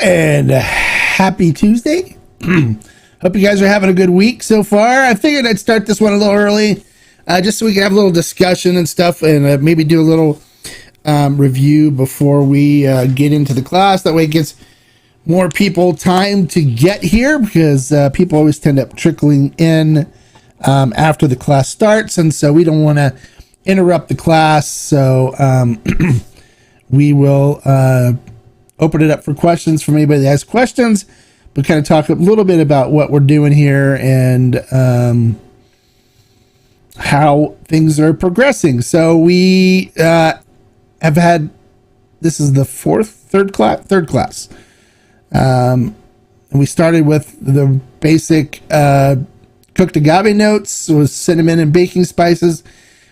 and happy Tuesday. Hope you guys are having a good week so far. I figured I'd start this one a little early, just so we can have a little discussion and stuff, and maybe do a little review before we get into the class. That way it gives more people time to get here, because people always tend up trickling in after the class starts, and so we don't want to interrupt the class. So we will open it up for questions from anybody that has questions, but kind of talk a little bit about what we're doing here and how things are progressing. So we have had, this is the third class. And we started with the basic cooked agave notes with cinnamon and baking spices.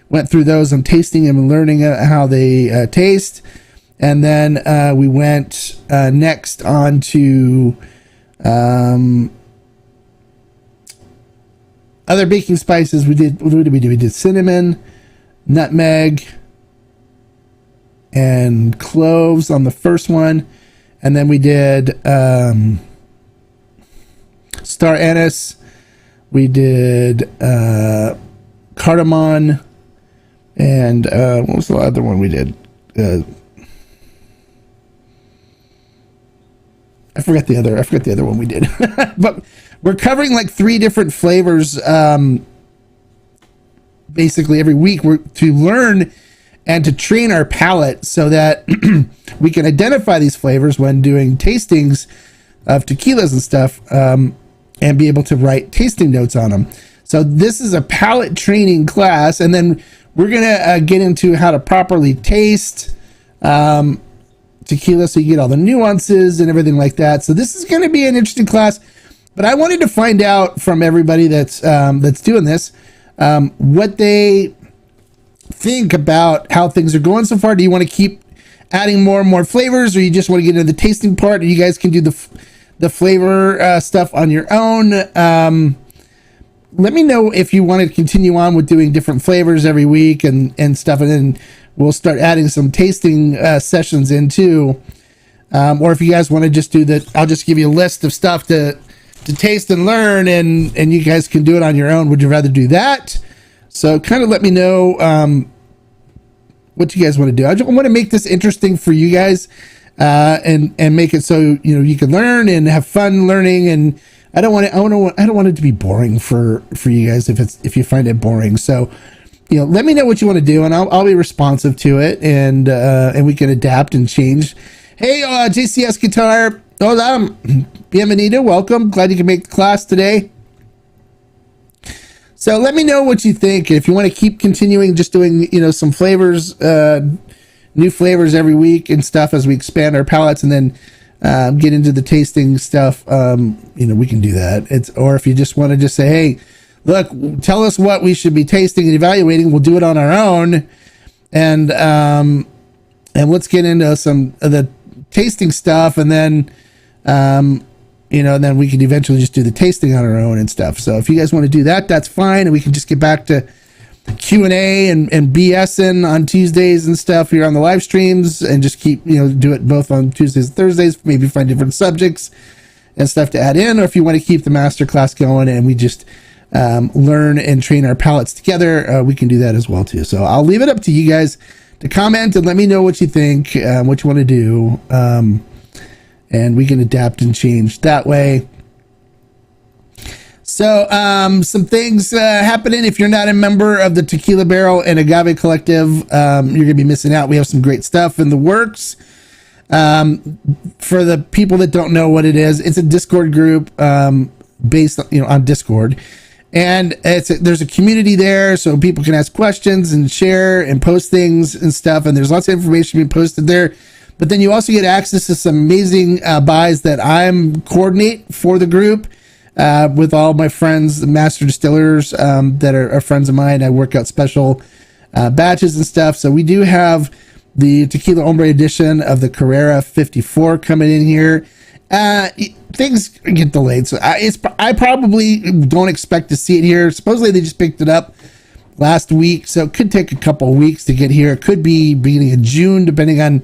Went through those. I'm tasting them and learning how they taste. And then we went next on to other baking spices. What did we do? We did cinnamon, nutmeg, and cloves on the first one. And then we did star anise. We did cardamom. And what was the other one we did? I forget the other one we did. But we're covering like 3 different flavors basically every week. We're to learn and to train our palate so that we can identify these flavors when doing tastings of tequilas and stuff, and be able to write tasting notes on them. So this is a palate training class, and then we're gonna get into how to properly taste tequila, so you get all the nuances and everything like that. So this is going to be an interesting class, but I wanted to find out from everybody that's doing this what they think about how things are going so far. Do you want to keep adding more and more flavors, or you just want to get into the tasting part, or you guys can do the flavor stuff on your own? Let me know if you want to continue on with doing different flavors every week and stuff, and then we'll start adding some tasting sessions in too. Or if you guys want to just do that, I'll just give you a list of stuff to taste and learn, and you guys can do it on your own. Would you rather do that? So kind of let me know what you guys want to do. I just want to make this interesting for you guys, and make it so you can learn and have fun learning. And I don't want it to be boring for you guys if you find it boring. So let me know what you want to do, and I'll be responsive to it, and we can adapt and change. Hey, JCS Guitar, hola, bienvenido, welcome. Glad you can make the class today. So let me know what you think. If you want to keep continuing just doing, some flavors, new flavors every week and stuff as we expand our palates, and then get into the tasting stuff, we can do that. Or if you just want to just say, hey, look, tell us what we should be tasting and evaluating, we'll do it on our own. And let's get into some of the tasting stuff, and then then we can eventually just do the tasting on our own and stuff. So if you guys want to do that, that's fine, and we can just get back to Q&A and BSing on Tuesdays and stuff here on the live streams, and just keep do it both on Tuesdays and Thursdays. Maybe find different subjects and stuff to add in, or if you want to keep the masterclass going and we just learn and train our palates together, we can do that as well too. So I'll leave it up to you guys to comment and let me know what you think, what you want to do, and we can adapt and change that way. So some things happening. If you're not a member of the Tequila Barrel and Agave Collective, you're gonna be missing out. We have some great stuff in the works. For the people that don't know what it is, it's a Discord group based on Discord. And there's a community there, so people can ask questions and share and post things and stuff. And there's lots of information being posted there. But then you also get access to some amazing buys that I'm coordinate for the group with all my friends, the master distillers that are friends of mine. I work out special batches and stuff. So we do have the Tequila Hombre edition of the Carrera 54 coming in here. Things get delayed, so I probably don't expect to see it here. Supposedly they just picked it up last week, so it could take a couple of weeks to get here. It could be beginning of June, depending on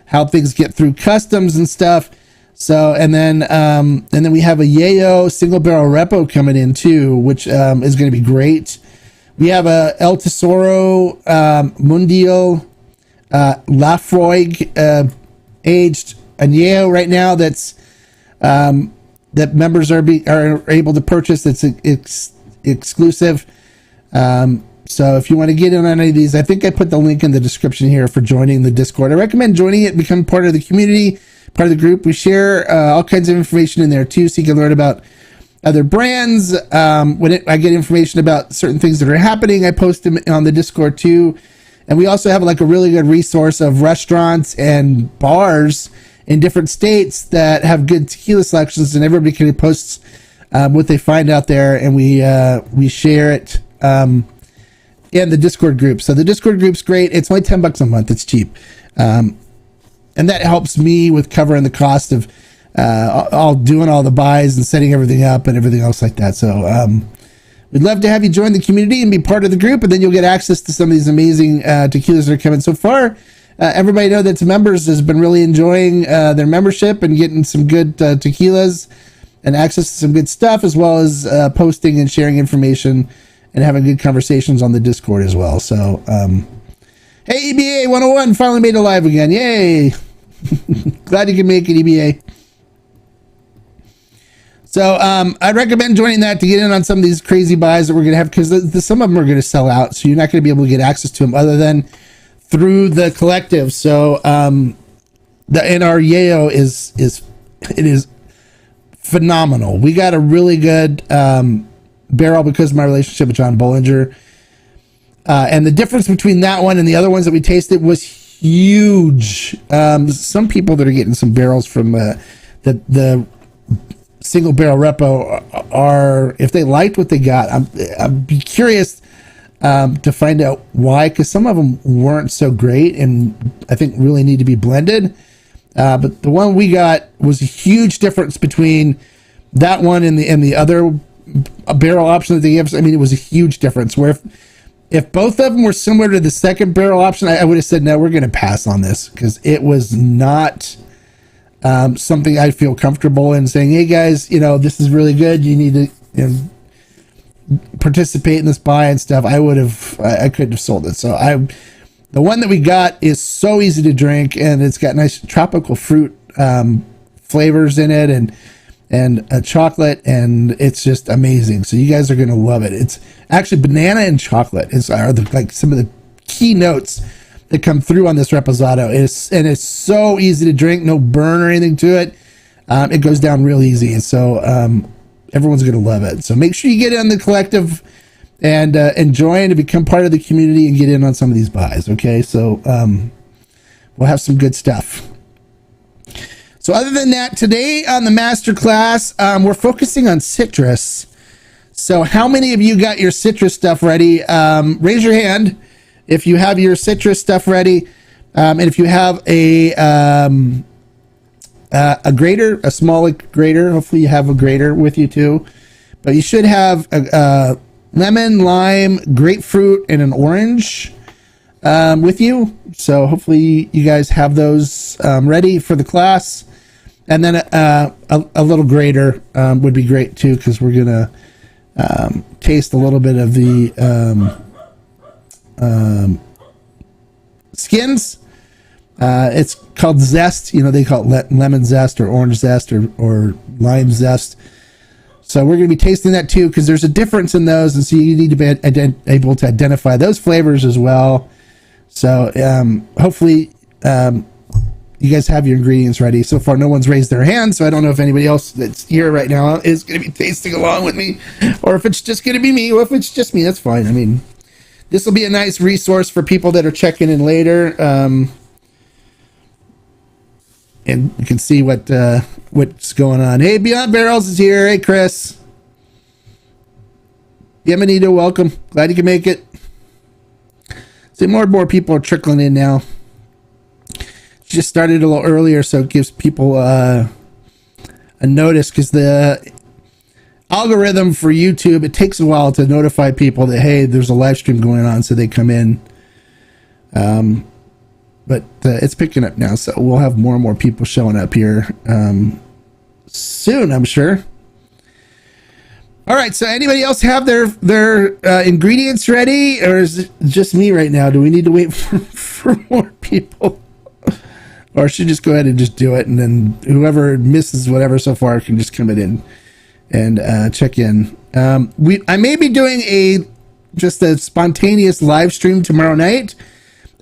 how things get through customs and stuff. So, and then we have a Yayo single barrel repo coming in too, which is going to be great. We have a El Tesoro Mundial Lafroig aged Añejo right now that's that members are able to purchase. That's exclusive. So if you want to get in on any of these, I think I put the link in the description here for joining the Discord. I recommend joining it, become part of the community, part of the group. We share all kinds of information in there too, so you can learn about other brands. When I get information about certain things that are happening, I post them on the Discord too. And we also have like a really good resource of restaurants and bars in different states that have good tequila selections, and everybody can post what they find out there, and we share it in the Discord group. So the Discord group's great. It's only $10 a month. It's cheap, and that helps me with covering the cost of all doing all the buys and setting everything up and everything else like that. So we'd love to have you join the community and be part of the group, and then you'll get access to some of these amazing tequilas that are coming. So far, everybody know that's members has been really enjoying their membership and getting some good tequilas and access to some good stuff, as well as posting and sharing information and having good conversations on the Discord as well. So, hey, EBA 101 finally made it live again. Yay. Glad you can make it, EBA. So I'd recommend joining that to get in on some of these crazy buys that we're going to have, because some of them are going to sell out. So you're not going to be able to get access to them other than through the collective. So the NR Yayo is phenomenal. We got a really good barrel because of my relationship with John Bollinger. And the difference between that one and the other ones that we tasted was huge. Some people that are getting some barrels from the single barrel repo are, if they liked what they got, I'd be curious to find out why, because some of them weren't so great and I think really need to be blended. But the one we got was a huge difference between that one and the other barrel option that they gave us. I mean, it was a huge difference, where if both of them were similar to the second barrel option, I would have said, no, we're going to pass on this, because it was not something I feel comfortable in saying, hey guys, this is really good. You need to, participate in this buy and stuff. I couldn't have sold it. So the one that we got is so easy to drink, and it's got nice tropical fruit flavors in it, and a chocolate, and it's just amazing. So you guys are going to love it. It's actually banana and chocolate are like some of the key notes that come through on this reposado. And it's so easy to drink, no burn or anything to it. It goes down real easy, and so everyone's going to love it. So make sure you get in the collective and join to become part of the community and get in on some of these buys. Okay, so we'll have some good stuff. So other than that, today on the Masterclass, we're focusing on citrus. So how many of you got your citrus stuff ready? Raise your hand if you have your citrus stuff ready. And if you have a grater, a small grater, hopefully you have a grater with you too. But you should have a lemon, lime, grapefruit, and an orange with you. So hopefully you guys have those ready for the class. And then a little grater would be great too, because we're going to taste a little bit of the skins. It's called zest. They call it lemon zest or orange zest or lime zest. So we're going to be tasting that too, because there's a difference in those, and so you need to be able to identify those flavors as well. So hopefully you guys have your ingredients ready. So far, no one's raised their hand, so I don't know if anybody else that's here right now is going to be tasting along with me, or if it's just going to be me. Well, if it's just me, that's fine. I mean, this will be a nice resource for people that are checking in later, and you can see what's going on. Hey, Beyond Barrels is here. Hey, Chris. Bienvenido, welcome. Glad you can make it. See, more and more people are trickling in now. Just started a little earlier, so it gives people a notice, because the algorithm for YouTube, it takes a while to notify people that, hey, there's a live stream going on, so they come in. But it's picking up now, so we'll have more and more people showing up here soon, I'm sure. All right, so anybody else have their ingredients ready, or is it just me right now? Do we need to wait for more people? Or should just go ahead and just do it, and then whoever misses whatever so far can just come in and check in. I may be doing just a spontaneous live stream tomorrow night,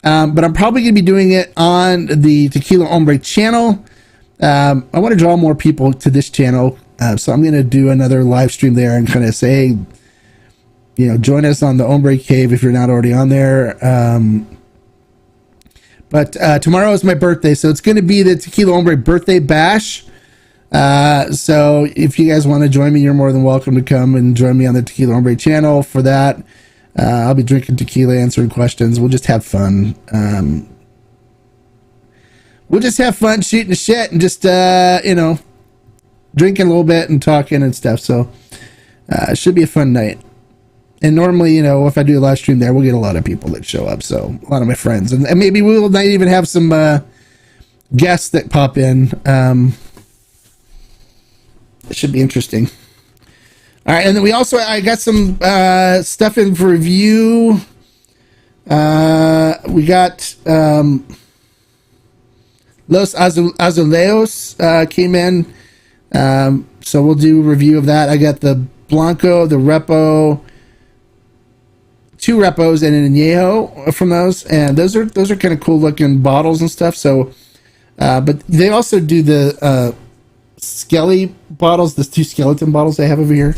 but I'm probably going to be doing it on the Tequila Hombre channel. I want to draw more people to this channel, so I'm going to do another live stream there and kind of say, join us on the Hombre Cave if you're not already on there. But tomorrow is my birthday, so it's going to be the Tequila Hombre birthday bash. So if you guys want to join me, you're more than welcome to come and join me on the Tequila Hombre channel for that. I'll be drinking tequila, answering questions. We'll just have fun. We'll just have fun shooting the shit and just, drinking a little bit and talking and stuff. So it should be a fun night. And normally, if I do a live stream there, we'll get a lot of people that show up. So a lot of my friends. And maybe we will might even have some guests that pop in. It should be interesting. All right. And then I got some stuff in for review. We got Los Azulejos came in. So we'll do a review of that. I got the Blanco, the Repo, 2 Repos and an Añejo from those, and those are kind of cool looking bottles and stuff. So, but they also do the Skelly bottles, the 2 skeleton bottles they have over here.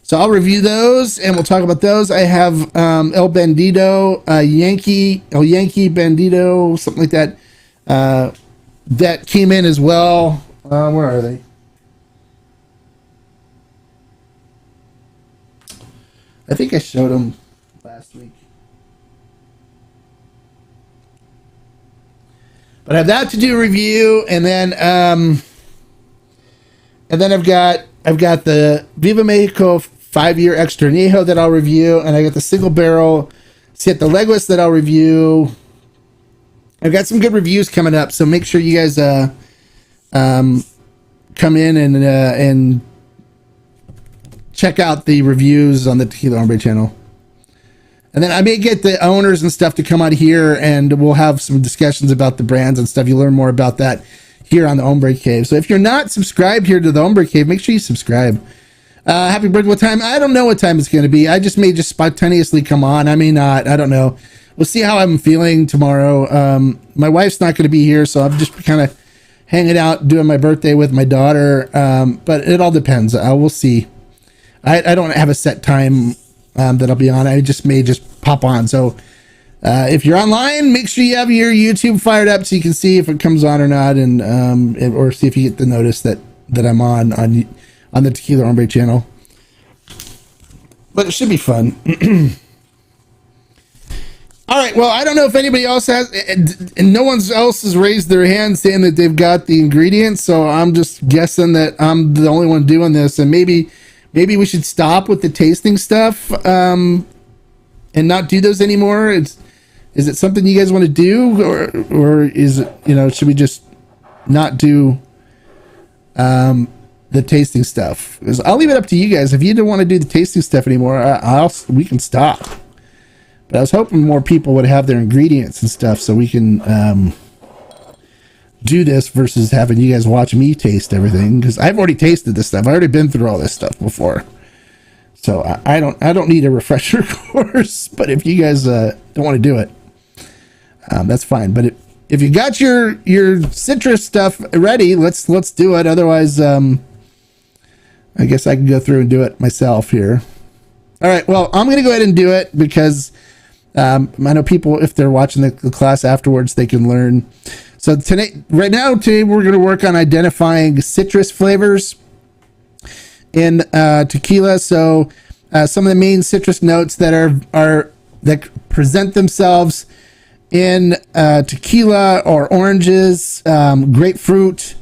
So I'll review those and we'll talk about those. I have El Bandido, Yankee Bandido, something like that. That came in as well. Where are they? I think I showed them last week. But I have that to do a review, and then I've got the Viva Mexico 5-year extra añejo that I'll review, and I got the single barrel Siete Leguas that I'll review. I've got some good reviews coming up, so make sure you guys come in and check out the reviews on the Tequila Hombre channel. And then I may get the owners and stuff to come out here, and we'll have some discussions about the brands and stuff. You'll learn more about that here on the Hombre Cave. So if you're not subscribed here to the Hombre Cave, make sure you subscribe. Happy birthday. What time? I don't know what time it's going to be. I just may just spontaneously come on. I may not. I don't know. We'll see how I'm feeling tomorrow. My wife's not going to be here, so I'm just kind of hanging out, doing my birthday with my daughter. But it all depends. We'll see. I don't have a set time that I'll be on. I may just pop on. So if you're online, make sure you have your YouTube fired up so you can see if it comes on or not, and or see if you get the notice that I'm on the Tequila Hombre channel. But it should be fun. All right. Well, I don't know if anybody else has, and no one else has raised their hand saying that they've got the ingredients. So I'm just guessing that I'm the only one doing this, and maybe we should stop with the tasting stuff and not do those anymore. Is it something you guys want to do, or is it, should we just not do the tasting stuff? Because I'll leave it up to you guys. If you don't want to do the tasting stuff anymore, we can stop. But I was hoping more people would have their ingredients and stuff so we can do this versus having you guys watch me taste everything, because I've already tasted this stuff. I've already been through all this stuff before, so I don't need a refresher course. But if you guys don't want to do it, that's fine. But if you got your citrus stuff ready, let's do it. Otherwise, I guess I can go through and do it myself here. All right. Well, I'm gonna go ahead and do it because I know people, if they're watching the class afterwards, they can learn. So today we're going to work on identifying citrus flavors in tequila. So some of the main citrus notes that present themselves in tequila or oranges, grapefruit,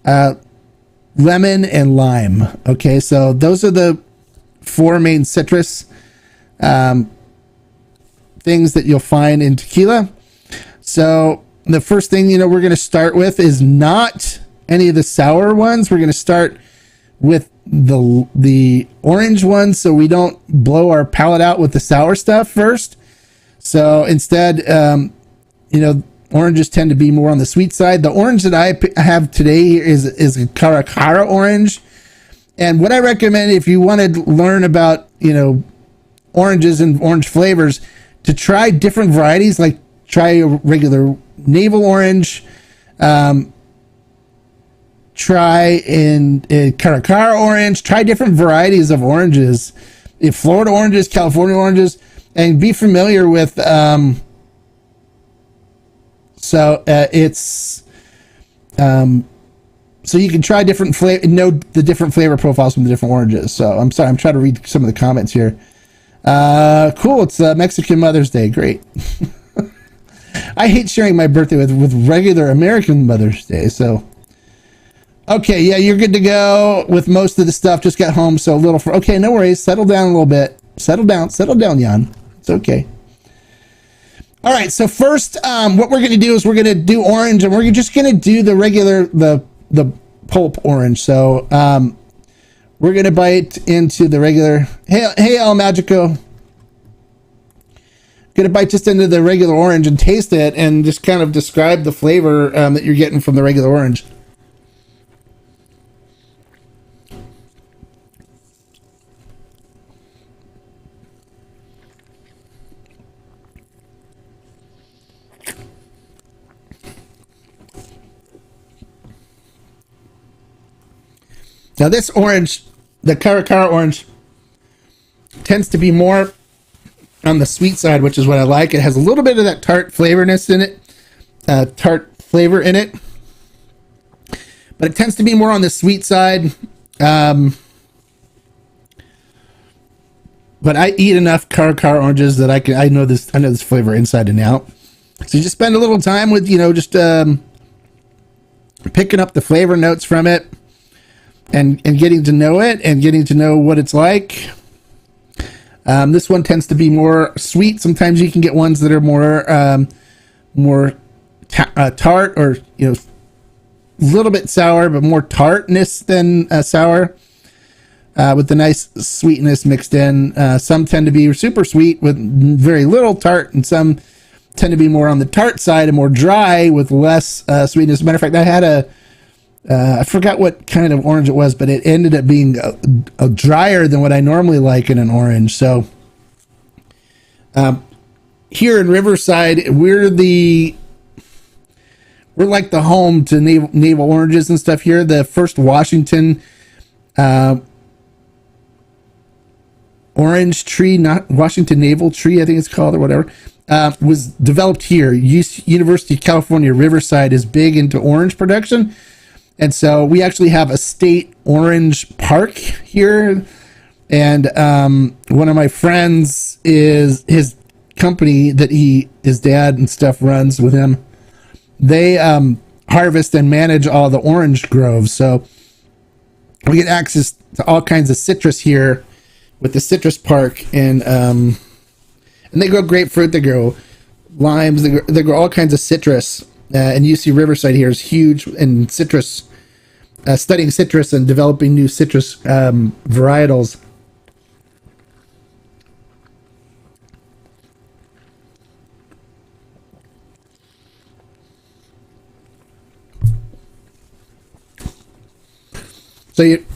lemon, and lime. Okay, so those are the 4 main citrus things that you'll find in tequila. So the first thing we're going to start with is not any of the sour ones. We're going to start with the orange ones so we don't blow our palate out with the sour stuff first. So instead, oranges tend to be more on the sweet side. The orange that I have today is a Caracara orange. And what I recommend if you want to learn about, oranges and orange flavors, to try different varieties, like try a regular navel orange, try in Caracara orange, try different varieties of oranges, Florida oranges, California oranges, and be familiar with, so you can try different flavor, know the different flavor profiles from the different oranges. So I'm sorry, I'm trying to read some of the comments here. Cool, it's Mexican Mother's Day. Great. I hate sharing my birthday with regular American Mother's Day. So, okay, yeah, you're good to go with most of the stuff. Just got home, so a little. Okay, no worries. Settle down a little bit. Settle down, Jan. It's okay. All right. So first, what we're gonna do is we're gonna do orange, and we're just gonna do the regular the pulp orange. So we're gonna bite into the regular. Hey, El Magico. Gonna bite just into the regular orange and taste it, and just kind of describe the flavor that you're getting from the regular orange. Now this orange, the Caracara orange, tends to be more on the sweet side, which is what I like. It has a little bit of that tart flavorness in it, tart flavor in it, but it tends to be more on the sweet side. But I eat enough Caracara oranges that I know this flavor inside and out. So you just spend a little time with, just picking up the flavor notes from it. And getting to know it and getting to know what it's like. This one tends to be more sweet. Sometimes you can get ones that are more tart, or a little bit sour, but more tartness than sour, with the nice sweetness mixed in. Some tend to be super sweet with very little tart, and some tend to be more on the tart side and more dry with less sweetness. As a matter of fact, I had I forgot what kind of orange it was, but it ended up being a drier than what I normally like in an orange. So here in Riverside, we're like the home to navel oranges and stuff here. The first Washington orange tree, not Washington navel tree, I think it's called, or whatever, was developed here. University of California, Riverside is big into orange production. And so we actually have a state orange park here. And one of my friends, is his company that his dad and stuff runs with him. They harvest and manage all the orange groves. So we get access to all kinds of citrus here with the citrus park. And they grow grapefruit, they grow limes, they grow all kinds of citrus. And UC Riverside here is huge in citrus, studying citrus and developing new citrus varietals. So you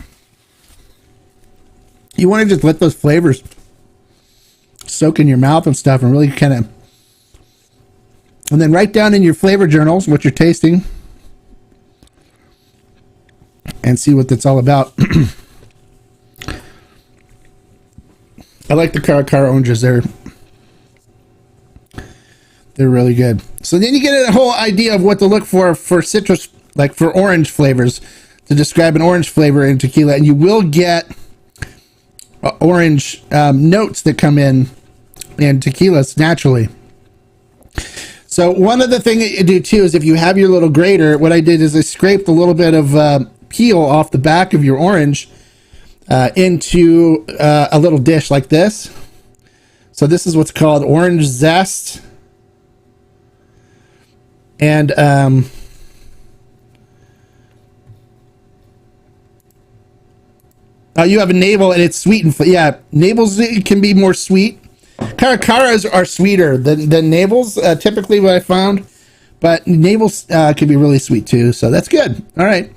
want to just let those flavors soak in your mouth and stuff, and really kind of, and then write down in your flavor journals what you're tasting and see what that's all about. I like the Caracara oranges. They're really good. So then you get a whole idea of what to look for citrus, like for orange flavors, to describe an orange flavor in tequila, and you will get orange notes that come in tequilas naturally. So one of the things that you do too is, if you have your little grater, what I did is I scraped a little bit of peel off the back of your orange into a little dish like this. So this is what's called orange zest. And Oh, you have a navel and it's sweet and yeah, navels can be more sweet. Caracaras are sweeter than navels, typically what I found, but navels can be really sweet too. So that's good. All right.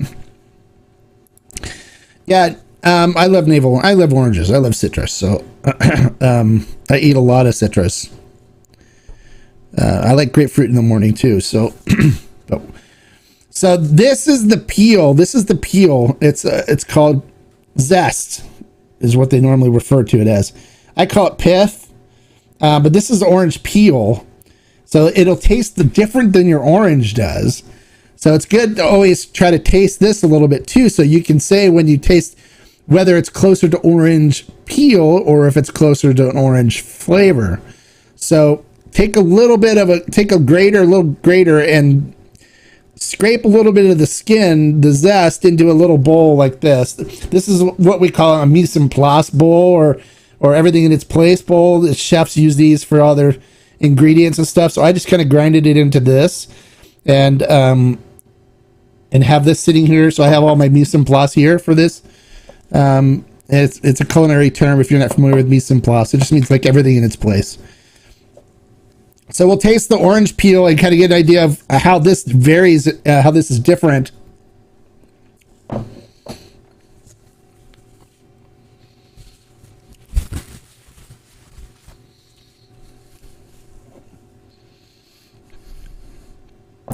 Yeah, I love navel. I love oranges. I love citrus. So I eat a lot of citrus. I like grapefruit in the morning too. So, so this is the peel. This is the peel. It's called zest, is what they normally refer to it as. I call it pith, but this is orange peel. So it'll taste different than your orange does. So it's good to always try to taste this a little bit too, so you can say when you taste whether it's closer to orange peel or if it's closer to an orange flavor. So take a little grater and scrape a little bit of the skin, the zest, into a little bowl like this. This is what we call a mise en place bowl, or everything in its place bowl. The chefs use these for all their ingredients and stuff. So I just kind of grinded it into this, and have this sitting here. So I have all my mise en place here for this. It's a culinary term if you're not familiar with mise en place. It just means like everything in its place. So we'll taste the orange peel and kind of get an idea of how this varies, how this is different.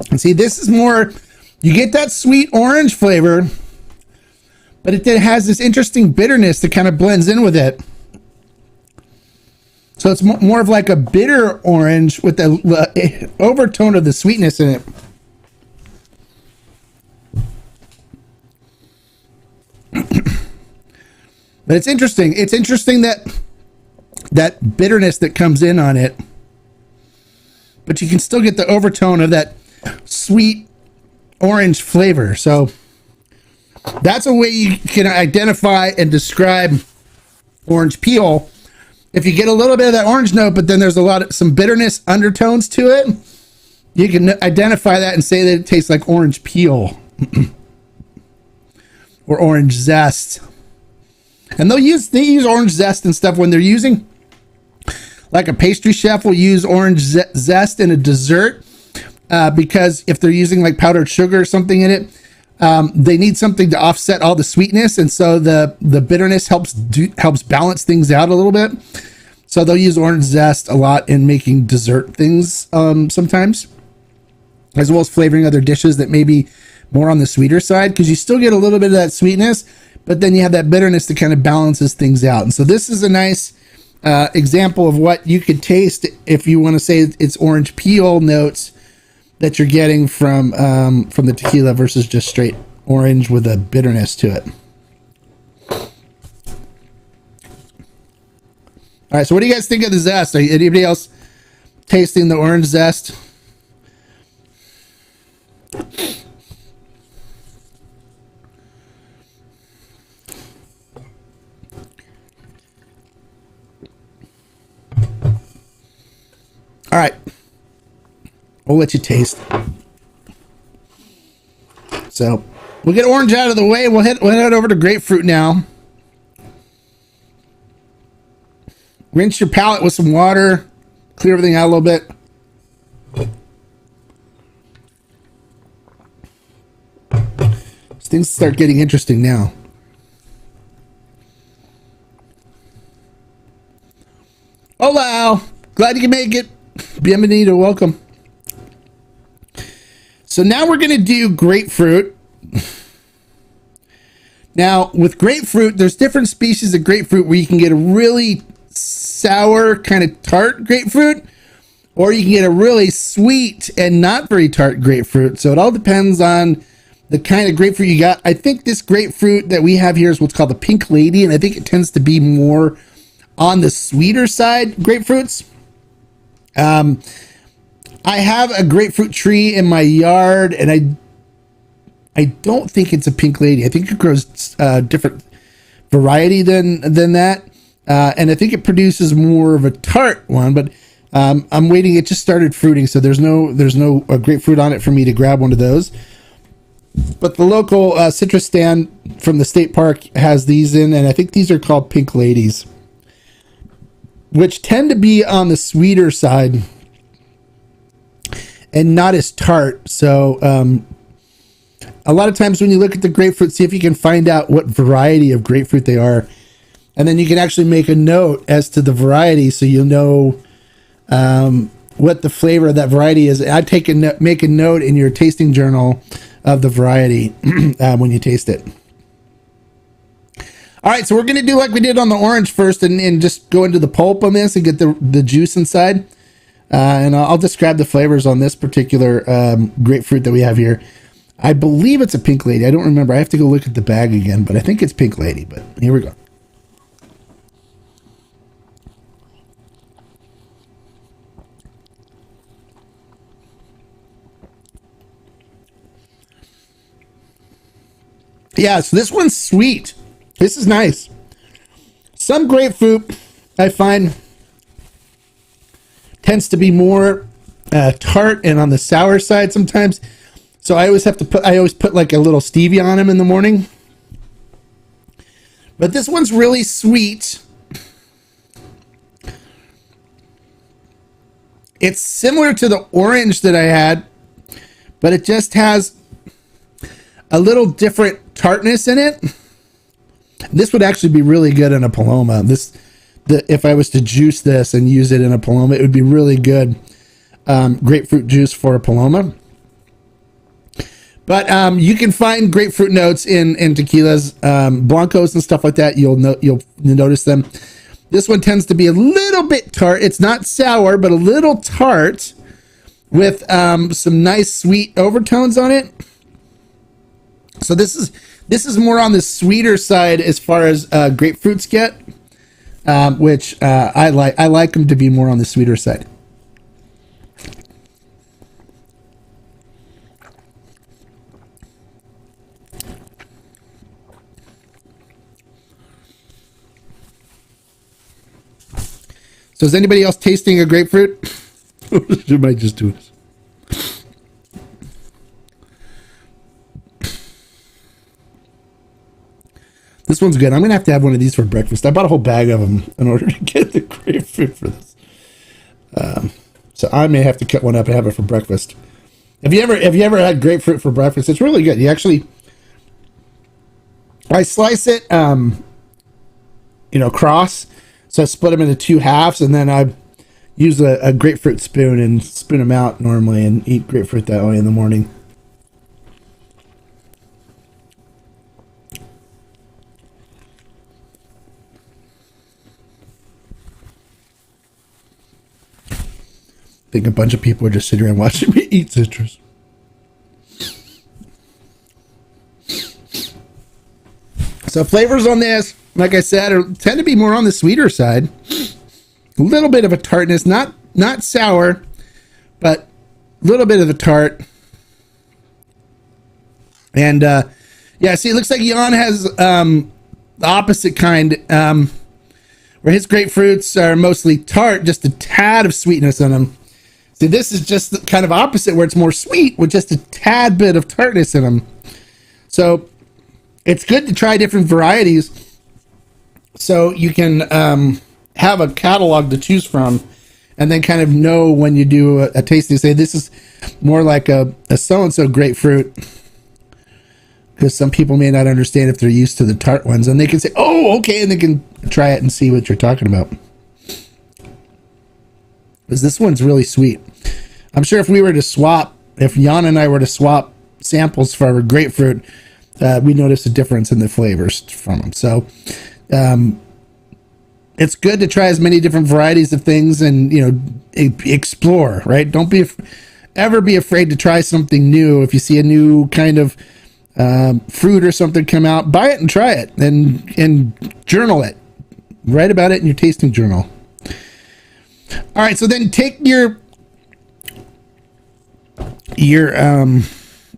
And see, this is more, you get that sweet orange flavor, but it has this interesting bitterness that kind of blends in with it. So it's more of like a bitter orange with the overtone of the sweetness in it. But it's interesting. It's interesting that bitterness that comes in on it, but you can still get the overtone of that sweet orange flavor. So that's a way you can identify and describe orange peel. If you get a little bit of that orange note, but then there's some bitterness undertones to it, you can identify that and say that it tastes like orange peel or orange zest. And they use orange zest and stuff when they're using, like a pastry chef will use orange zest in a dessert, because if they're using like powdered sugar or something in it, they need something to offset all the sweetness, and so the bitterness helps balance things out a little bit. So they'll use orange zest a lot in making dessert things, sometimes, as well as flavoring other dishes that may be more on the sweeter side, because you still get a little bit of that sweetness, but then you have that bitterness that kind of balances things out. And so this is a nice example of what you could taste if you want to say it's orange peel notes that you're getting from the tequila versus just straight orange with a bitterness to it. All right, so what do you guys think of the zest? Anybody else tasting the orange zest? All right. We'll let you taste. So we'll get orange out of the way. We'll head over to grapefruit now. Rinse your palate with some water. Clear everything out a little bit. Things start getting interesting now. Hola! Glad you can make it. Bienvenido, welcome. So now we're going to do grapefruit. Now, with grapefruit, there's different species of grapefruit where you can get a really sour, kind of tart grapefruit, or you can get a really sweet and not very tart grapefruit. So it all depends on the kind of grapefruit you got. I think this grapefruit that we have here is what's called the Pink Lady, and I think it tends to be more on the sweeter side grapefruits. I have a grapefruit tree in my yard, and I don't think it's a Pink Lady. I think it grows different variety than that, and I think it produces more of a tart one. But I'm waiting. It just started fruiting, so there's no grapefruit on it for me to grab one of those. But the local citrus stand from the state park has these in, and I think these are called Pink Ladies, which tend to be on the sweeter side and not as tart. So a lot of times when you look at the grapefruit, see if you can find out what variety of grapefruit they are. And then you can actually make a note as to the variety so you'll know what the flavor of that variety is. I'd make a note in your tasting journal of the variety when you taste it. All right, so we're going to do like we did on the orange first and just go into the pulp on this and get the juice inside. And I'll describe the flavors on this particular grapefruit that we have here. I believe it's a Pink Lady. I don't remember. I have to go look at the bag again, but I think it's Pink Lady. But here we go. Yeah, so this one's sweet. This is nice. Some grapefruit, I find, tends to be more tart and on the sour side sometimes. So I always put like a little stevia on them in the morning. But this one's really sweet. It's similar to the orange that I had, but it just has a little different tartness in it. This would actually be really good in a Paloma. If I was to juice this and use it in a Paloma, it would be really good grapefruit juice for a Paloma. But you can find grapefruit notes in tequilas, blancos and stuff like that. You'll notice them. This one tends to be a little bit tart. It's not sour, but a little tart with some nice sweet overtones on it. So this is more on the sweeter side as far as grapefruits get, which I like. I like them to be more on the sweeter side. So is anybody else tasting a grapefruit? You might just do this. This one's good. I'm going to have one of these for breakfast. I bought a whole bag of them in order to get the grapefruit for this. So I may have to cut one up and have it for breakfast. Have you ever had grapefruit for breakfast? It's really good. I slice it, cross. So I split them into two halves, and then I use a grapefruit spoon and spoon them out normally and eat grapefruit that way in the morning. I think a bunch of people are just sitting around watching me eat citrus. So flavors on this, like I said, tend to be more on the sweeter side. A little bit of a tartness, not sour, but a little bit of a tart. And see, it looks like Jan has the opposite kind, where his grapefruits are mostly tart, just a tad of sweetness in them. See, this is just the kind of opposite, where it's more sweet with just a tad bit of tartness in them. So it's good to try different varieties so you can have a catalog to choose from, and then kind of know when you do a tasting, say this is more like a so-and-so grapefruit, because some people may not understand if they're used to the tart ones, and they can say, oh, okay, and they can try it and see what you're talking about. Because this one's really sweet. I'm sure if Jan and I were to swap samples for our grapefruit, we notice a difference in the flavors from them. So it's good to try as many different varieties of things and explore, right? Don't ever be afraid to try something new. If you see a new kind of fruit or something come out, buy it and try it and journal it. Write about it in your tasting journal. All right, so then take your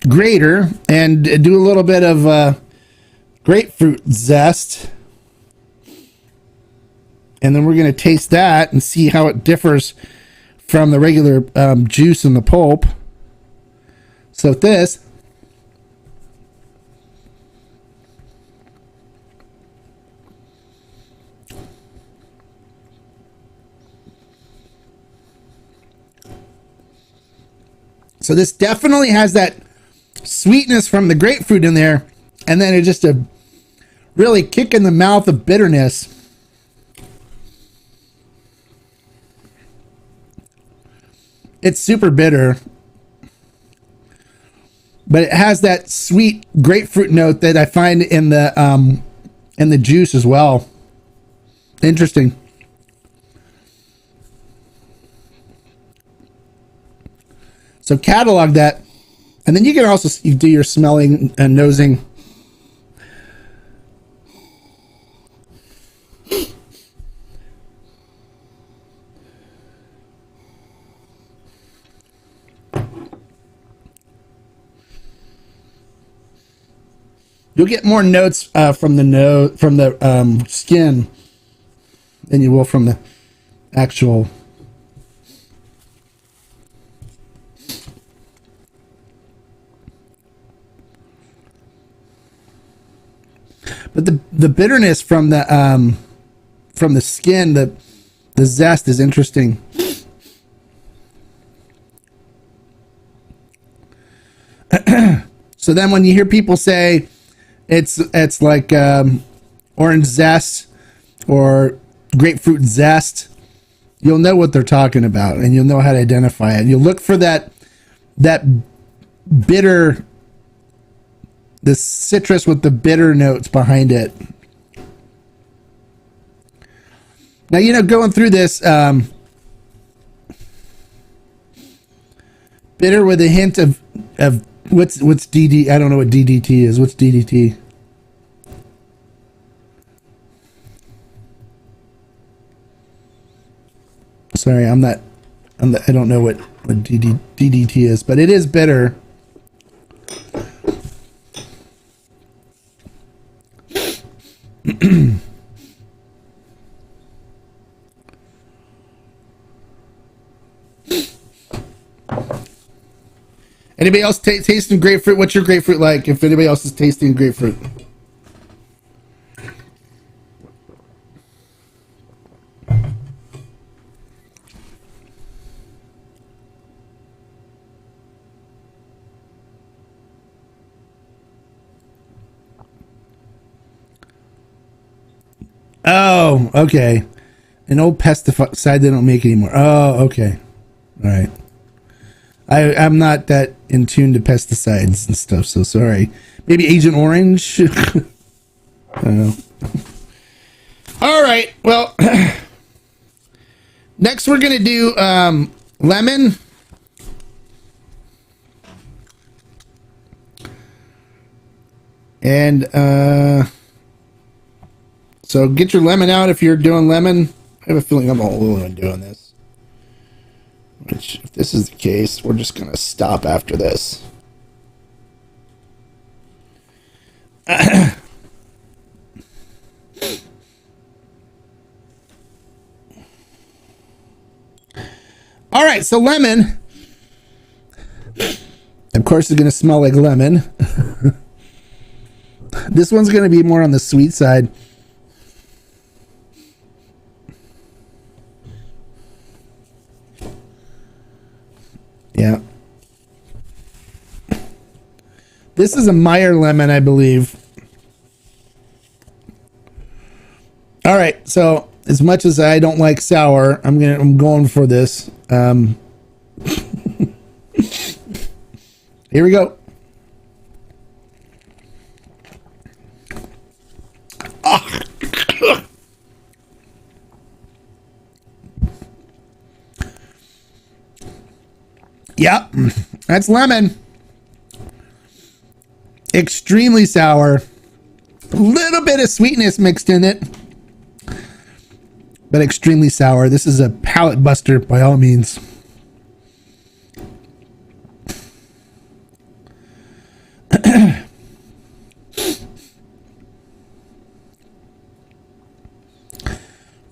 grater and do a little bit of grapefruit zest, and then we're going to taste that and see how it differs from the regular juice in the pulp. So this, So this definitely has that sweetness from the grapefruit in there, and then it's just a really kick in the mouth of bitterness. It's super bitter, but it has that sweet grapefruit note that I find in the juice as well. Interesting. So catalog that, and then you can also do your smelling and nosing. You'll get more notes from the skin than you will from the actual. But the bitterness from the skin, the zest is interesting. So then when you hear people say it's like orange zest or grapefruit zest, you'll know what they're talking about, and you'll know how to identify it. You'll look for that bitter, the citrus with the bitter notes behind it. Now, you know, going through this, bitter with a hint of what's DD. I don't know what DDT is. What's DDT? Sorry, I don't know what DDT is, but it is bitter. Anybody else tasting grapefruit? What's your grapefruit like? If anybody else is tasting grapefruit. Oh, okay. An old pesticide they don't make anymore. Oh, okay. All right. I'm not that in tune to pesticides and stuff, so sorry. Maybe Agent Orange? I don't know. All right. Well, next we're going to do lemon. And so get your lemon out if you're doing lemon. I have a feeling I'm the only one doing this. Which, if this is the case, we're just going to stop after this. All right, so lemon. Of course, it's going to smell like lemon. This one's going to be more on the sweet side. Yeah. This is a Meyer lemon, I believe. All right, so as much as I don't like sour, I'm going for this. Here we go. Ah. Yep, that's lemon. Extremely sour. A little bit of sweetness mixed in it, but extremely sour. This is a palate buster by all means.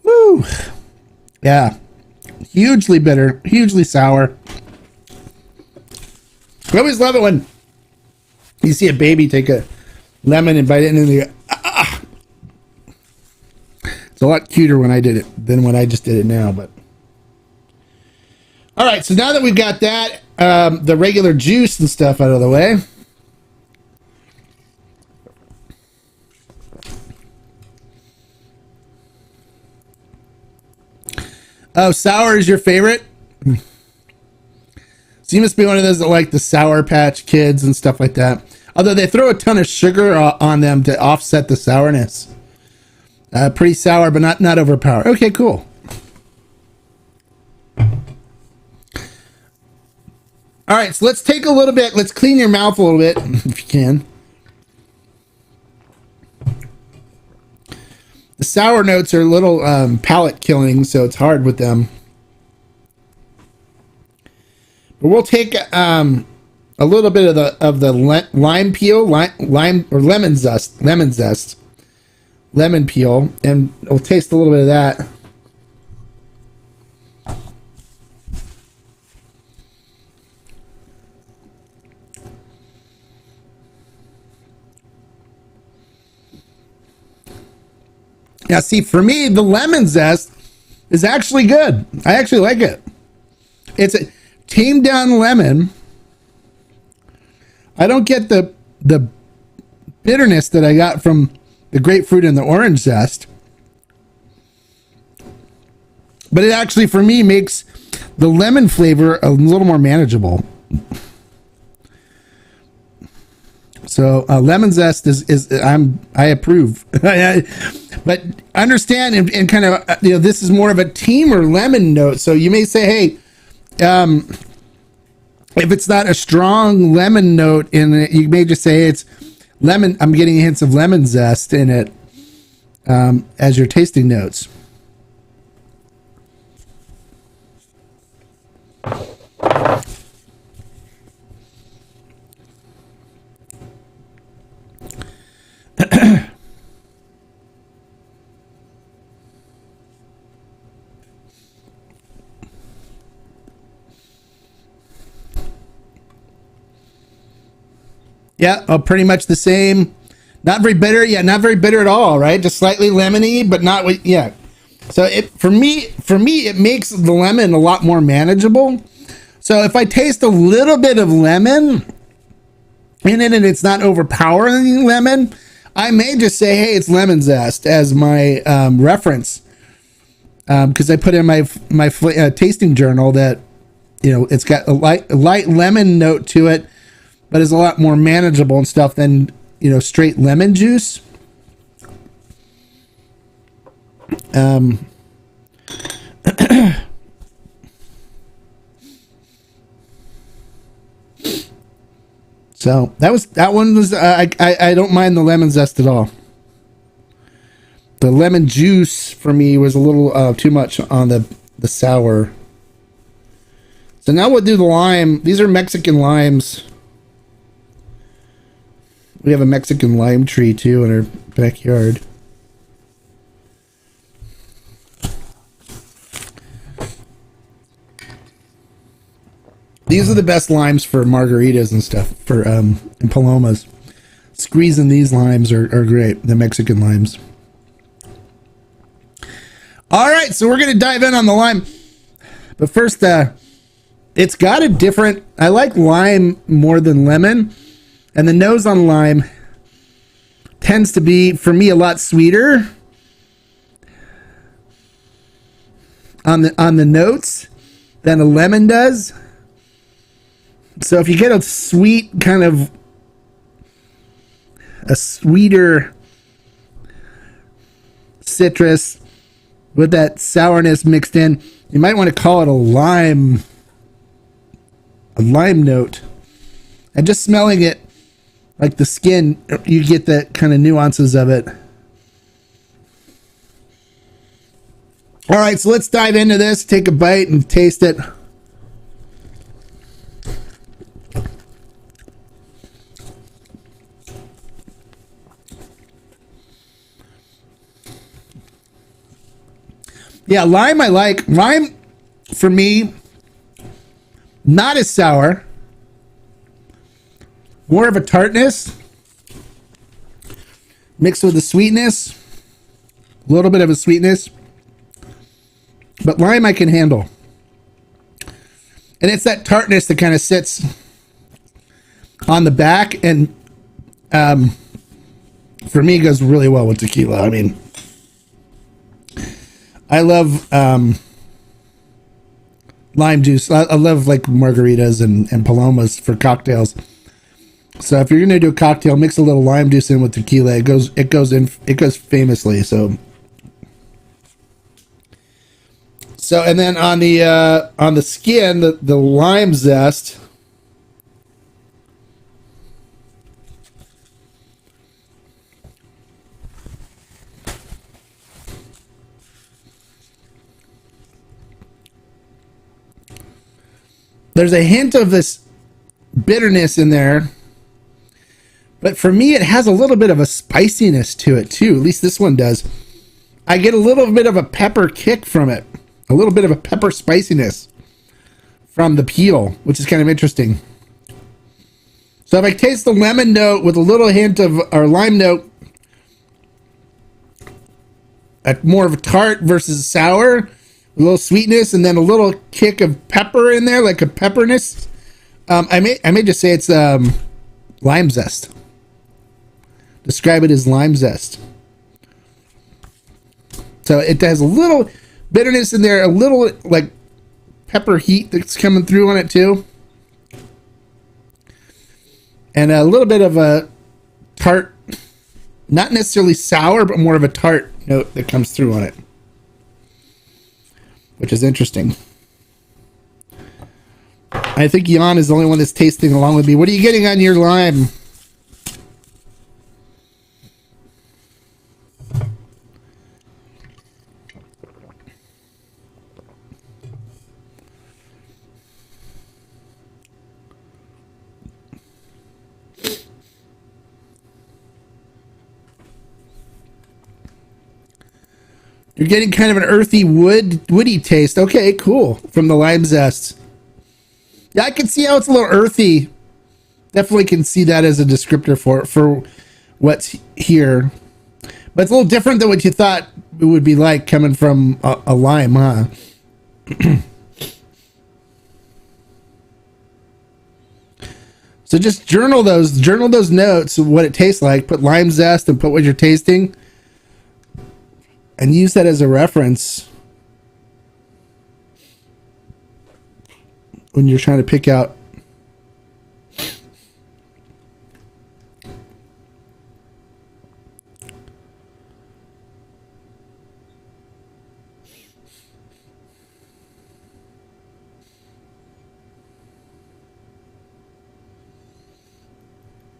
Woo. Yeah. Hugely bitter, hugely sour. I always love it when you see a baby take a lemon and bite it and you go, ah. It's a lot cuter when I did it than when I just did it now. But all right, so now that we've got that, the regular juice and stuff out of the way. Oh, sour is your favorite? So you must be one of those that like the Sour Patch Kids and stuff like that. Although they throw a ton of sugar on them to offset the sourness. Pretty sour, but not overpowered. Okay, cool. All right, so let's take a little bit. Let's clean your mouth a little bit, if you can. The sour notes are a little palate killing, so it's hard with them. But we'll take a little bit of the lime peel, lime or lemon peel, and we'll taste a little bit of that. Now, see, for me, the lemon zest is actually good. I actually like it. It's a tamed down lemon. I don't get the bitterness that I got from the grapefruit and the orange zest. But it actually, for me, makes the lemon flavor a little more manageable. So lemon zest I approve. But understand and kind of this is more of a tamer lemon note. So you may say, hey, if it's not a strong lemon note in it, you may just say it's lemon. I'm getting hints of lemon zest in it as your tasting notes. Yeah, pretty much the same. Not very bitter. Yeah, not very bitter at all, right? Just slightly lemony, but not. Yeah. So for me, it makes the lemon a lot more manageable. So if I taste a little bit of lemon in it and it's not overpowering lemon, I may just say, hey, it's lemon zest as my reference. Because I put in my tasting journal that, it's got a light lemon note to it, but it's a lot more manageable and stuff than, straight lemon juice. So that one was I don't mind the lemon zest at all. The lemon juice for me was a little too much on the sour. So now we'll do the lime. These are Mexican limes. We have a Mexican lime tree too in our backyard. These are the best limes for margaritas and stuff, for and palomas. Squeezing these limes are great, the Mexican limes. All right, so we're going to dive in on the lime. But first, it's got a different... I like lime more than lemon. And the nose on lime tends to be, for me, a lot sweeter on the notes than a lemon does. So if you get a sweet kind of a sweeter citrus with that sourness mixed in, you might want to call it a lime note. And just smelling it, like the skin, you get the kind of nuances of it. All right, so let's dive into this, take a bite and taste it. Yeah, lime I like. Lime, for me, not as sour. More of a tartness. Mixed with the sweetness. A little bit of a sweetness. But lime I can handle. And it's that tartness that kind of sits on the back, and for me, it goes really well with tequila. I mean, I love lime juice. I love like margaritas and palomas for cocktails. So if you're gonna do a cocktail, mix a little lime juice in with tequila. It goes famously. So and then on the skin, the lime zest. There's a hint of this bitterness in there, but for me, it has a little bit of a spiciness to it too. At least this one does. I get a little bit of a pepper kick from it, a little bit of a pepper spiciness from the peel, which is kind of interesting. So if I taste the lemon note with a little hint of our lime note, more of a tart versus sour, a little sweetness, and then a little kick of pepper in there, like a pepperness. I may just say it's lime zest. Describe it as lime zest. So it has a little bitterness in there, a little like pepper heat that's coming through on it too, and a little bit of a tart, not necessarily sour, but more of a tart note that comes through on it, which is interesting. I think Jan is the only one that's tasting along with me. What are you getting on your lime? You're getting kind of an earthy woody taste. Okay, cool. From the lime zest. Yeah, I can see how it's a little earthy. Definitely can see that as a descriptor for what's here. But it's a little different than what you thought it would be like coming from a lime, huh? So just journal those notes of what it tastes like. Put lime zest and put what you're tasting, and use that as a reference when you're trying to pick out.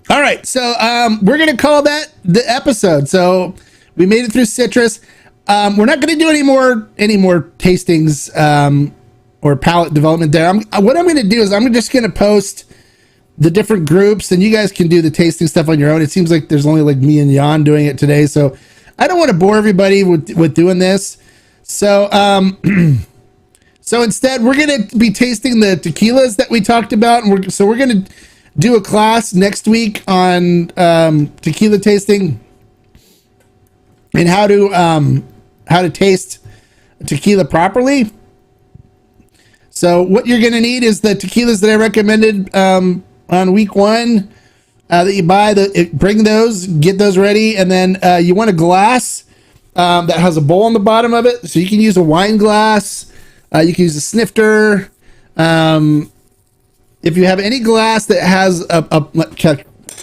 All right, so we're going to call that the episode. So we made it through citrus. We're not going to do any more tastings or palate development there. What I'm going to do is I'm just going to post the different groups, and you guys can do the tasting stuff on your own. It seems like there's only like me and Jan doing it today, so I don't want to bore everybody with doing this. So so instead, we're going to be tasting the tequilas that we talked about, and we're going to do a class next week on tequila tasting and how to taste tequila properly. So what you're going to need is the tequilas that I recommended on week 1 that you buy. Bring those, get those ready, and then you want a glass that has a bowl on the bottom of it. So you can use a wine glass. You can use a snifter. If you have any glass that has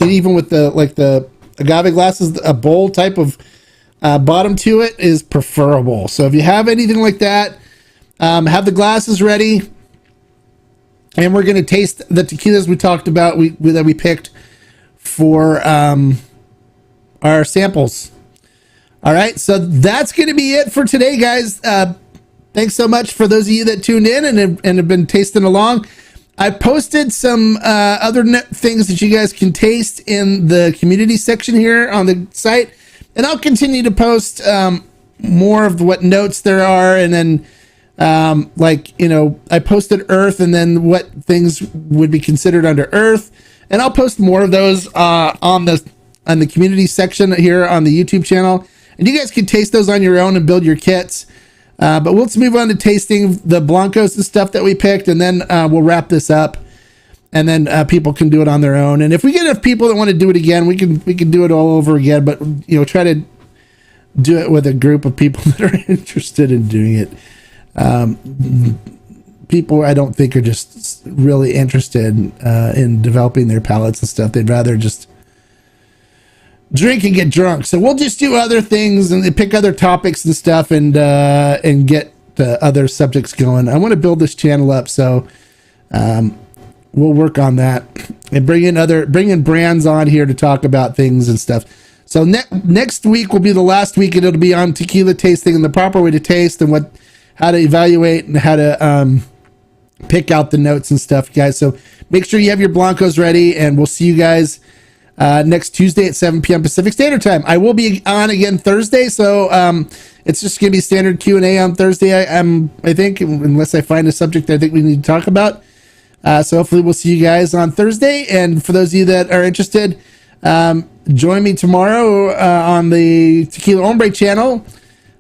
even with the agave glasses, a bowl type of bottom to it is preferable. So if you have anything like that, have the glasses ready, and we're going to taste the tequilas we talked about that we picked for our samples. All right, so that's going to be it for today, guys. Thanks so much for those of you that tuned in and have been tasting along. I posted some other things that you guys can taste in the community section here on the site, and I'll continue to post more of what notes there are, and then I posted earth, and then what things would be considered under earth, and I'll post more of those on the community section here on the YouTube channel, and you guys can taste those on your own and build your kits. But let's move on to tasting the Blancos and stuff that we picked, and then we'll wrap this up, and then people can do it on their own. And if we get enough people that want to do it again, we can do it all over again. But try to do it with a group of people that are interested in doing it. People I don't think are just really interested in developing their palates and stuff. They'd rather just drink and get drunk. So we'll just do other things and pick other topics and stuff, and get the other subjects going. I want to build this channel up, so we'll work on that and bring in brands on here to talk about things and stuff. So next week will be the last week, and it'll be on tequila tasting and the proper way to taste, and how to evaluate and how to pick out the notes and stuff, guys. So make sure you have your Blancos ready, and we'll see you guys next Tuesday at 7 p.m. Pacific Standard Time. I will be on again Thursday, so it's just going to be standard Q&A on Thursday, I think, unless I find a subject I think we need to talk about. So hopefully we'll see you guys on Thursday, and for those of you that are interested, join me tomorrow on the Tequila Hombre channel,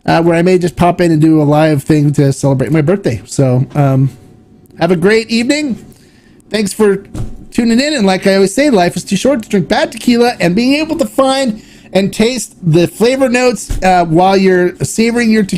where I may just pop in and do a live thing to celebrate my birthday. So have a great evening. Thanks for tuning in, and like I always say, life is too short to drink bad tequila, and being able to find and taste the flavor notes while you're savoring your tequila